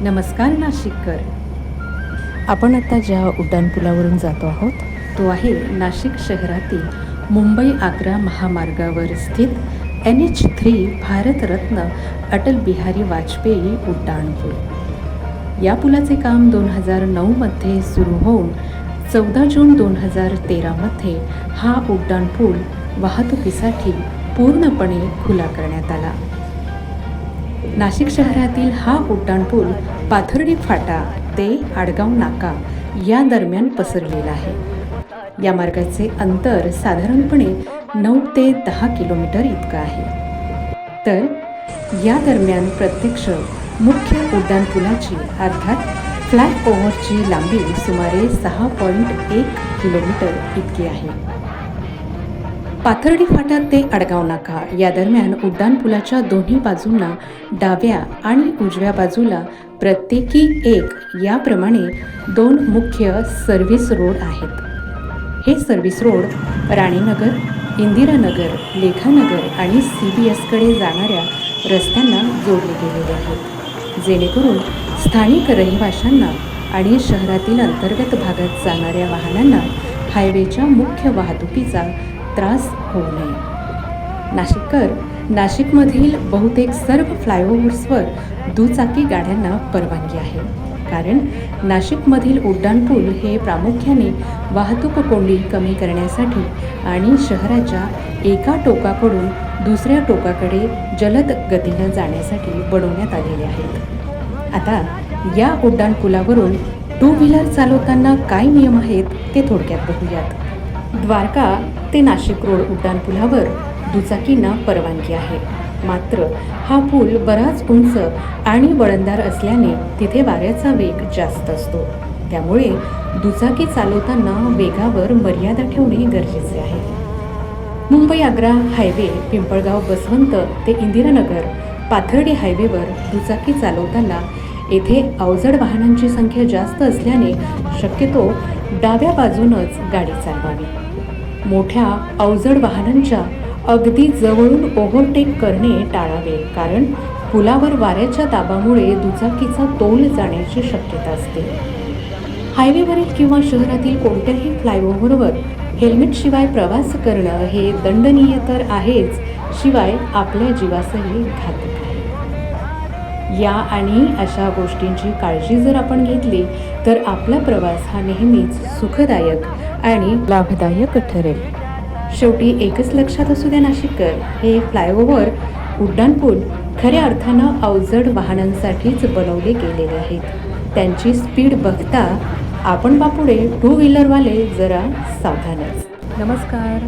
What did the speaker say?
नमस्कार नाशिककर. आपण आता ज्या उड्डाणपुलावरून जातो आहोत तो आहे नाशिक शहरातील मुंबई आग्रा महामार्गावर स्थित NH3 भारतरत्न अटल बिहारी वाजपेयी उड्डाणपूल. या पुलाचे काम 2009मध्ये सुरू होऊन 14 जून 2013मध्ये हा उड्डाणपूल वाहतुकीसाठी पूर्णपणे खुला करण्यात आला. नाशिक शहरातील हा उड्डाणपूल पाथर्डी फाटा ते आडगाव नाका या दरम्यान पसरलेला आहे. या मार्गाचे अंतर साधारणपणे 9 ते 10 किलोमीटर इतकं आहे. तर या दरम्यान प्रत्यक्ष मुख्य उड्डाणपुलाची अर्थात फ्लायओव्हरची लांबी सुमारे 6.1 किलोमीटर इतकी आहे. पाथर्डी फाटा ते आडगाव नाका या दरम्यान उड्डाणपुलाच्या दोन्ही बाजूंना डाव्या आणि उजव्या बाजूला प्रत्येकी एक याप्रमाणे 2 मुख्य सर्व्हिस रोड आहेत. हे सर्व्हिस रोड राणीनगर, इंदिरानगर, लेखानगर आणि CBSकडे जाणाऱ्या रस्त्यांना जोडले गेलेले आहेत, जेणेकरून स्थानिक रहिवाशांना आणि शहरातील अंतर्गत भागात जाणाऱ्या वाहनांना हायवेच्या मुख्य वाहतुकीचा त्रास होऊ नये. नाशिकमधील बहुतेक सर्व फ्लायओव्हर्सवर दुचाकी गाड्यांना परवानगी आहे, कारण नाशिकमधील उड्डाणपूल हे प्रामुख्याने वाहतूक कोंडी कमी करण्यासाठी आणि शहराच्या एका टोकाकडून दुसऱ्या टोकाकडे जलद गतीने जाण्यासाठी बनवण्यात आलेले आहेत. आता या उड्डाणपुलावरून 2 व्हीलर चालवताना काय नियम आहेत ते थोडक्यात बघूयात. द्वारका ते नाशिक रोड उड्डाणपुलावर दुचाकींना परवानगी आहे, मात्र हा पूल बराच उंच आणि वळणदार असल्याने तिथे वाऱ्याचा वेग जास्त असतो. त्यामुळे दुचाकी चालवताना वेगावर मर्यादा ठेवणे गरजेचे आहे. मुंबई आग्रा हायवे पिंपळगाव बसवंत ते इंदिरानगर पाथर्डी हायवेवर दुचाकी चालवताना येथे अवजड वाहनांची संख्या जास्त असल्याने शक्यतो डाव्या बाजूनच गाडी चालवावी. मोठ्या अवजड वाहनांच्या अगदी जवळून ओव्हरटेक करणे टाळावे, कारण पुलावर वाऱ्याच्या दाबामुळे दुचाकीचा तोल जाण्याची शक्यता असते. हायवेवरील किंवा शहरातील कोणत्याही फ्लायओव्हरवर हेल्मेटशिवाय प्रवास करणं हे दंडनीय तर आहेच, शिवाय आपल्या जीवासही घातक आहे. या आणि अशा गोष्टींची काळजी जर आपण घेतली तर आपला प्रवास हा नेहमीच सुखदायक आणि लाभदायक ठरेल. शेवटी एकच लक्षात असू द्या नाशिककर, हे फ्लायओव्हर उड्डाणपूल खऱ्या अर्थानं अवजड वाहनांसाठीच बनवले गेलेले आहेत. त्यांची स्पीड बघता आपण बापुढे 2 व्हीलरवाले जरा सावधानच. नमस्कार.